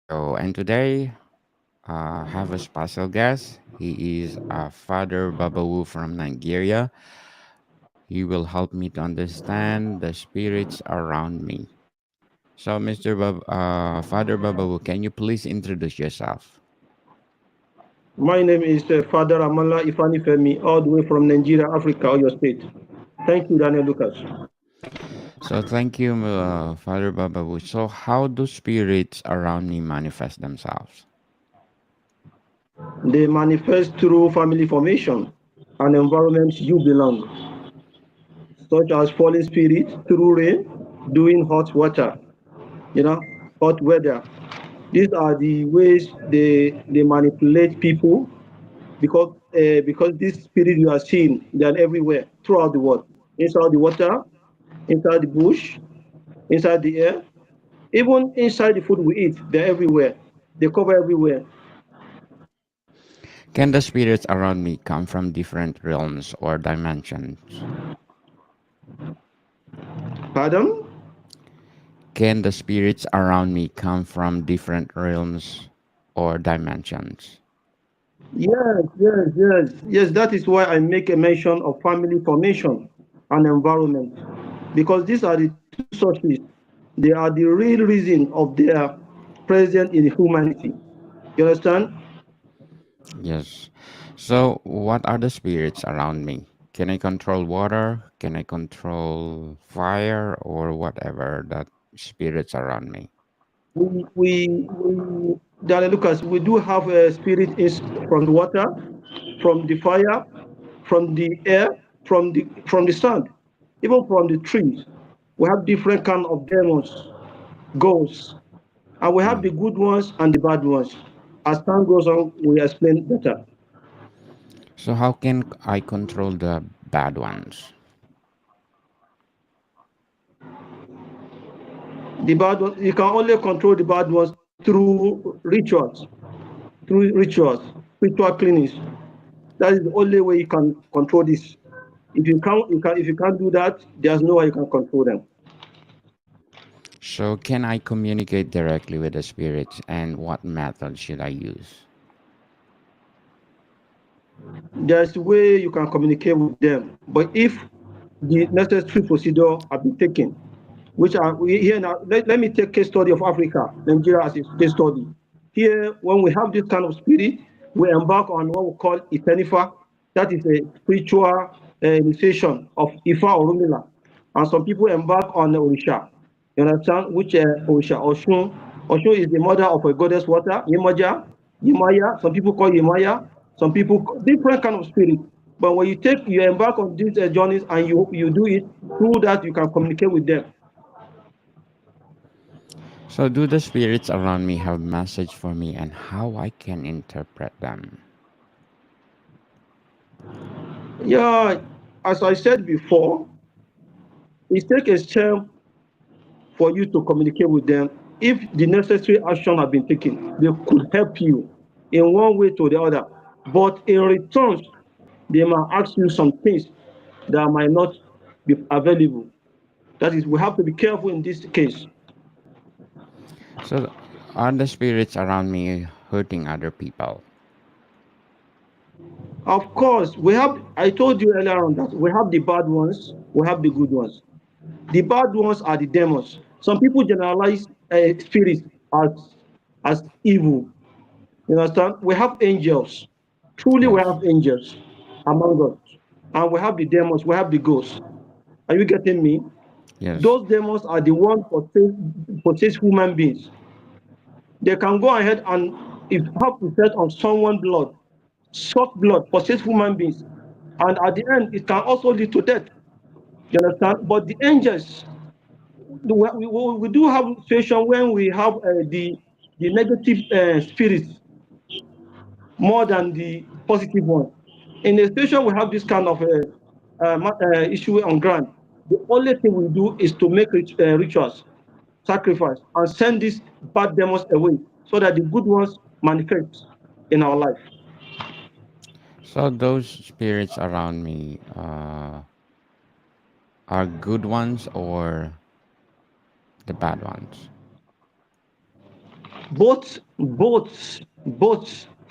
And today I have a special guest. He is Father Babawu from Nigeria. He will help me to understand the spirits around me. So, Father Babawu, can you please introduce yourself? My name is Father Amala Ifanifemi, all the way from Nigeria, Africa, or your state. Thank you, Daniel Lucas. So, thank you, Father Babawu. So, how do spirits around me manifest themselves? They manifest through family formation and environment you belong, such as fallen spirits through rain, doing hot water, hot weather. These are the ways they manipulate people because this spirit you are seeing, they are everywhere throughout the world, inside the water, inside the bush, inside the air, even inside the food we eat. They're everywhere. They cover everywhere. Can the spirits around me come from different realms or dimensions? Pardon? Can the spirits around me come from different realms or dimensions? Yes. That is why I make a mention of family formation and environment, because these are the two sources. They are the real reason of their presence in humanity. You understand? Yes. So, what are the spirits around me? Can I control water? Can I control fire or whatever that spirits around me? We Daniel Lucas, we do have a spirit is from the water, from the fire, from the air, from the sand, even from the trees. We have different kind of demons, ghosts, and we have Mm. the good ones and the bad ones. As time goes on, we explain better. So, how can I control the bad ones? The bad ones, you can only control the bad ones through rituals, spiritual cleanings. That is the only way you can control this. If you can't do that, there's no way you can control them. So, can I communicate directly with the spirits and what method should I use? There's a way you can communicate with them, but if the necessary procedure have been taken, which are we here now. Let me take case study of Africa, Nigeria as a case study. Here, when we have this kind of spirit, we embark on what we call Itenifa. That is a spiritual initiation of Ifa Orumila. And some people embark on the Orisha. You understand? Which Orisha, Oshun. Oshun is the mother of a goddess water, Yemaja, Yemaya. Some people call Yemaya. Some people different kind of spirit. But when you embark on these journeys and you do it through that, you can communicate with them. So, do the spirits around me have message for me and how I can interpret them? Yeah, as I said before, it takes a step for you to communicate with them. If the necessary action have been taken, they could help you in one way to the other. But in return, they might ask you some things that might not be available. That is, we have to be careful in this case. So, are the spirits around me hurting other people? Of course, I told you earlier on that we have the bad ones, we have the good ones. The bad ones are the demons. Some people generalize spirits as evil. You understand? We have angels. Truly, we Yes. have angels among us. And we have the demons, we have the ghosts. Are you getting me? Yes. Those demons are the ones possess human beings. They can go ahead and if have effect on someone's blood, suck blood, possess human beings. And at the end, it can also lead to death. You understand? But the angels, we do have situation when we have the negative spirits more than the positive one. In a situation we have this kind of issue on ground, the only thing we do is to make rituals, sacrifice, and send these bad demons away so that the good ones manifest in our life. So, those spirits around me are good ones or the bad ones? both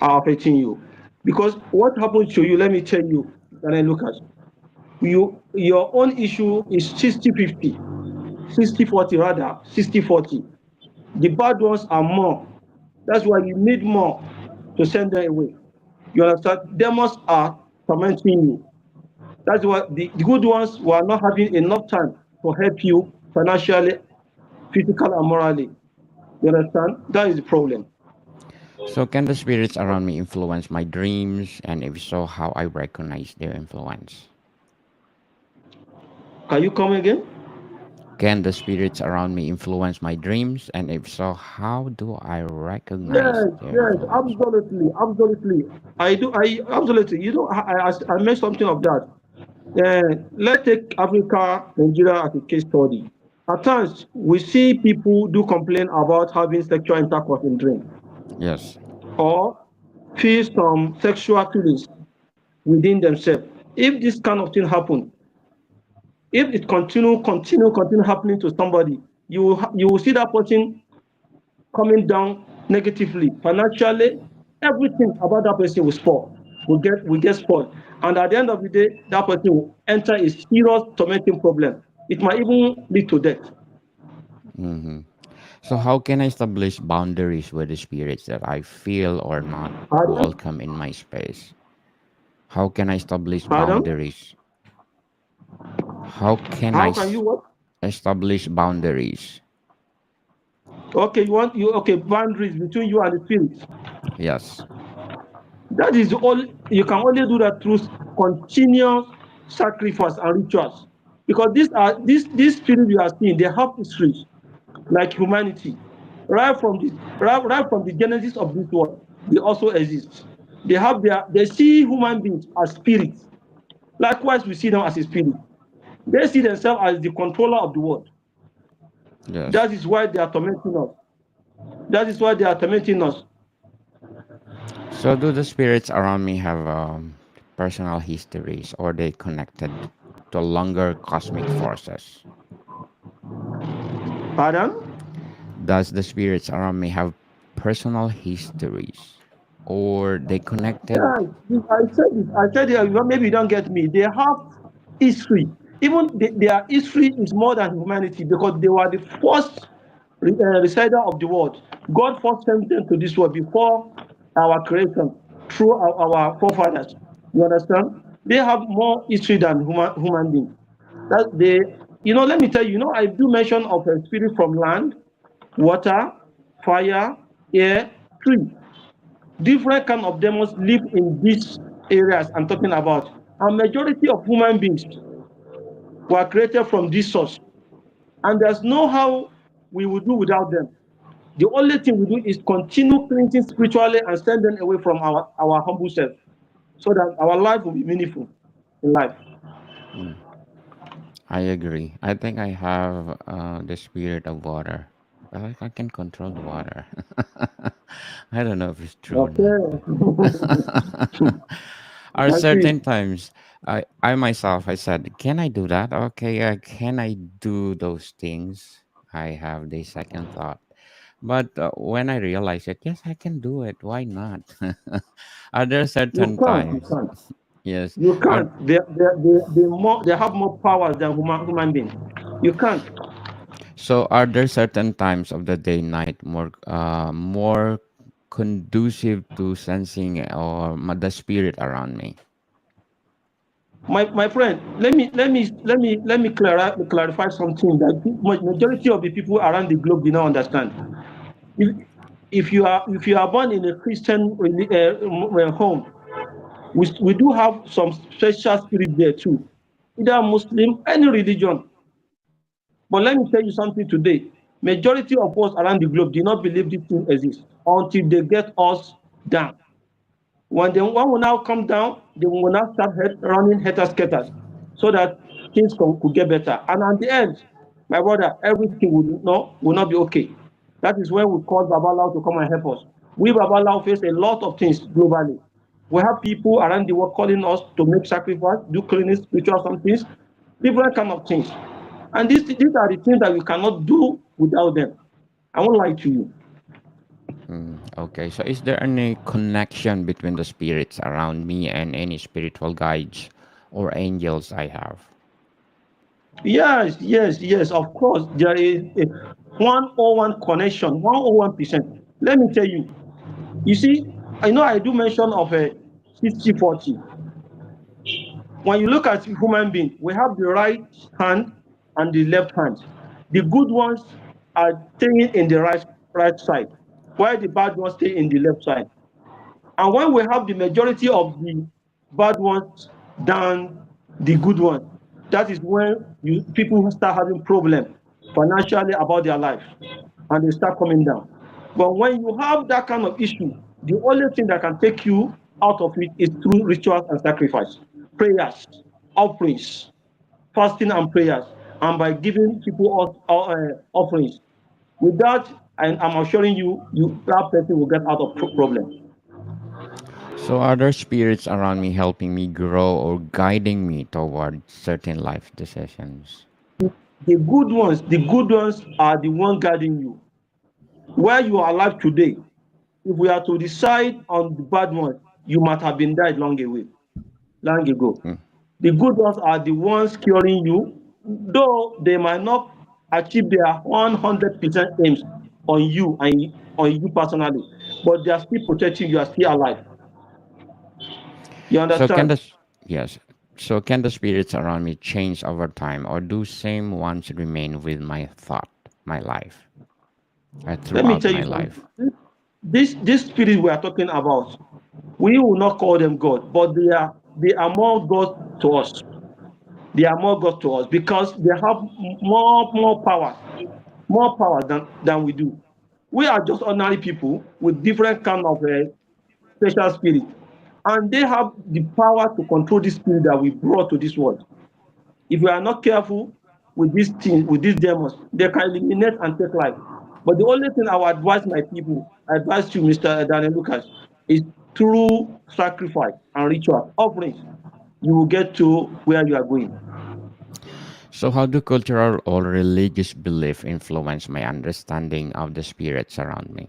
are affecting you. Because what happens to you, let me tell you, Daniel Lucas, your own issue is 60-50, 60-40 rather, 60-40. The bad ones are more. That's why you need more to send them away. You understand? Demons are tormenting you. That's why the good ones who are not having enough time to help you financially, physically, and morally. You understand? That is the problem. So, can the spirits around me influence my dreams? And if so, how I recognize their influence? Can you come again? Can the spirits around me influence my dreams? And if so, how do I recognize Yes, their yes, influence? absolutely, absolutely. I do. I absolutely. You know, I made something of that. Let's take Africa, Nigeria as a case study. At times, we see people do complain about having sexual intercourse in dream, Yes. or feel some sexual feelings within themselves. If this kind of thing happen, if it continue happening to somebody, you will see that person coming down negatively financially. Everything about that person will spoil, will get spoiled, and at the end of the day, that person will enter a serious tormenting problem. It might even lead to death. Hmm. So, how can I establish boundaries with the spirits that I feel or not Pardon? welcome in my space? How can I establish Pardon? boundaries? How can How can you what? establish boundaries? Okay, okay, boundaries between you and the spirit. Yes. That is all. You can only do that through continuous sacrifice and rituals, because these spirits you are seeing, they have histories like humanity. Right from the genesis of this world, they also exist. They see human beings as spirits. Likewise, we see them as a spirit. They see themselves as the controller of the world. Yes. That is why they are tormenting us. That is why they are tormenting us. So, do the spirits around me have personal histories, or they connected to longer cosmic forces? Pardon? Does the spirits around me have personal histories, or they connected? Yeah, I said it. Maybe you don't get me. They have history. Even their history is more than humanity, because they were the first resider of the world. God first sent them to this world before our creation through our forefathers. You understand? They have more history than human beings. That they, let me tell you. I do mention of a spirit from land, water, fire, air, tree. Different kind of demons live in these areas I'm talking about. And majority of human beings were created from this source. And there's no how we will do without them. The only thing we do is continue cleansing spiritually and send them away from our humble self, so that our life will be meaningful in life. Mm, I agree. I think I have the spirit of water. Well, I can control the water. I don't know if it's true or not. Okay. Are I see. certain times I myself I said, can I do that? Okay, can I do those things? I have the second thought. But when I realize it, yes, I can do it. Why not? Are there You certain can't. You times? can't. Yes. You Are can't. They have more powers than human beings. You can't. so are there certain times of the day, night more conducive to sensing or the spirit around me? My friend, let me clarify something that majority of the people around the globe do not understand. If if you are born in a Christian home, we do have some special spirit there too, either Muslim, any religion. But let me tell you something today. Majority of us around the globe do not believe this thing exists until they get us down. When the one will now come down, they will now start running haters skaters, so that things could get better. And at the end, my brother, everything will not be okay. That is when we call Babalawo to come and help us. We Babalawo face a lot of things globally. We have people around the world calling us to make sacrifice, do cleaning, spiritual some things, different kind of things. And these are the things that we cannot do without them. I won't lie to you. Okay, so is there any connection between the spirits around me and any spiritual guides or angels I have? Yes, yes, yes, of course. There is a 101 connection, 101%. Let me tell you. You see, I know I do mention of a 60-40. When you look at human being, we have the right hand and the left hand. The good ones are staying in the right side, while the bad ones stay in the left side. And when we have the majority of the bad ones than the good ones, that is when people start having problem financially about their life, and they start coming down. But when you have that kind of issue, the only thing that can take you out of it is through rituals and sacrifice, prayers, offerings, fasting and prayers, and by giving people offerings. With that, I'm assuring you, that person will get out of problem. So are there spirits around me helping me grow or guiding me toward certain life decisions? The good ones are the one guiding you. Where you are alive today, if we are to decide on the bad ones, you might have been died long ago. Mm. The good ones are the ones curing you, though they might not achieve their 100% aims on you and on you personally, but they are still protecting you, are still alive. You So can the understand? yes. So can the spirits around me change over time, or do same ones remain with my thought, my life, Let me throughout tell my you life? something. This spirit we are talking about, we will not call them God, but they are more God to us. They are more God to us because they have more power than we do. We are just ordinary people with different kind of special spirit, and they have the power to control this spirit that we brought to this world. If we are not careful with these things, with these demons, they can eliminate and take life. But the only thing I would advise my people, I advise you, Mr. Daniel Lucas, is through sacrifice and ritual offerings, you will get to where you are going. So how do cultural or religious belief influence my understanding of the spirits around me?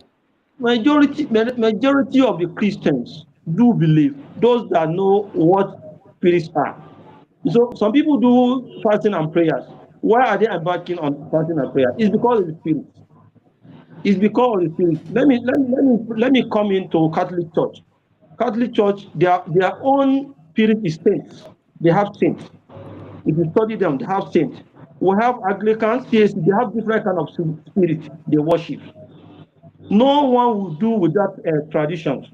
Majority of the Christians do believe, those that know what spirits are. So some people do fasting and prayers. Why are they embarking on fasting and prayer? It's because of the spirit. It's because of the spirit. Let me come into Catholic Church. Catholic Church, their own spirit is saints. They have saints. If you study them, they have saints. We have Anglicans, yes, they have different kind of spirit they worship. No one will do without traditions.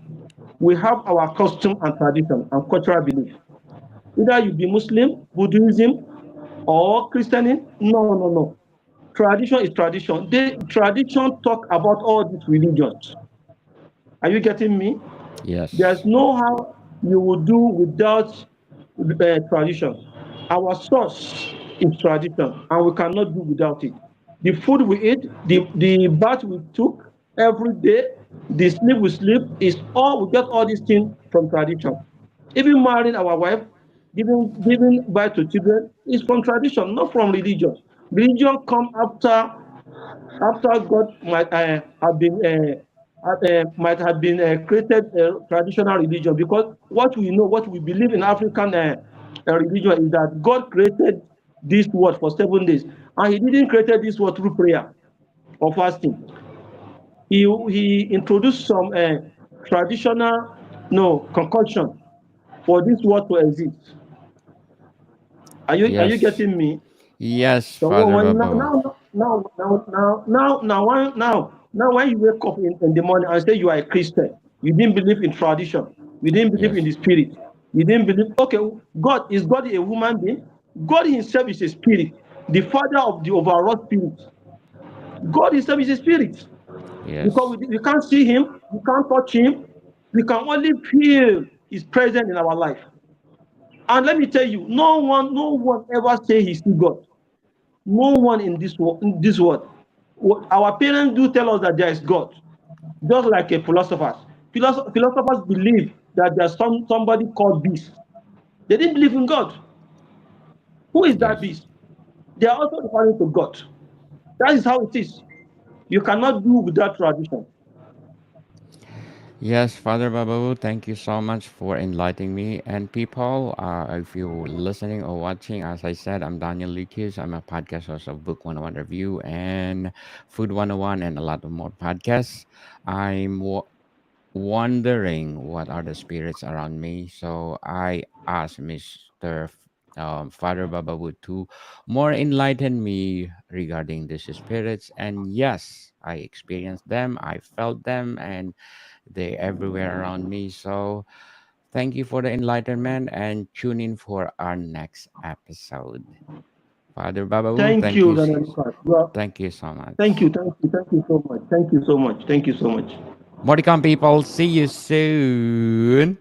We have our custom and tradition and cultural belief. Either you be Muslim, Buddhism, or Christianity. No, no, no. Tradition is tradition. Tradition talk about all these religions. Are you getting me? There's Yes. no how you will do without tradition. Our source is tradition, and we cannot do without it. The food we eat, the bath we took every day, the sleep we sleep is all we get all these things from tradition. Even marrying our wife, giving birth to children is from tradition, not from religion. Religion come after God might have been created traditional religion, because what we know, what we believe in African religion is that God created this world for 7 days, and He didn't create this world through prayer or fasting. He introduced some traditional no concoction for this world to exist. Are you Yes. getting me? Yes, So Father when Babo. now when you wake up in the morning and say you are a Christian, you didn't believe in tradition, you didn't believe in Yes. the spirit, you didn't believe. Okay, God a human being? God Himself is a spirit, the Father of the overall spirit. God Himself is a spirit, because Yes. we can't see Him, we can't touch Him, we can only feel His presence in our life. And let me tell you, no one ever say he see God. No one in this world. Our parents do tell us that there is God, just like a philosophers. Philosophers believe that there's somebody called beast. They didn't believe in God. Who is that Yes. beast? They are also referring to God. That is how it is. You cannot do without tradition. Yes, Father Babawu, thank you so much for enlightening me. And people, if you're listening or watching, as I said, I'm Daniel Likius. I'm a podcast host of Book 101 Review and Food 101 and a lot of more podcasts. I'm wondering what are the spirits around me. So I asked Mr. Father Babawu to more enlighten me regarding these spirits. And yes, I experienced them, I felt them, and they everywhere around me. So thank you for the enlightenment and tune in for our next episode. Father Babawu, Thank you, Daniel Lucas. thank you so Thank much. you, thank you, thank you so much. Thank you so much. Thank you so much. More to come, people. See you soon.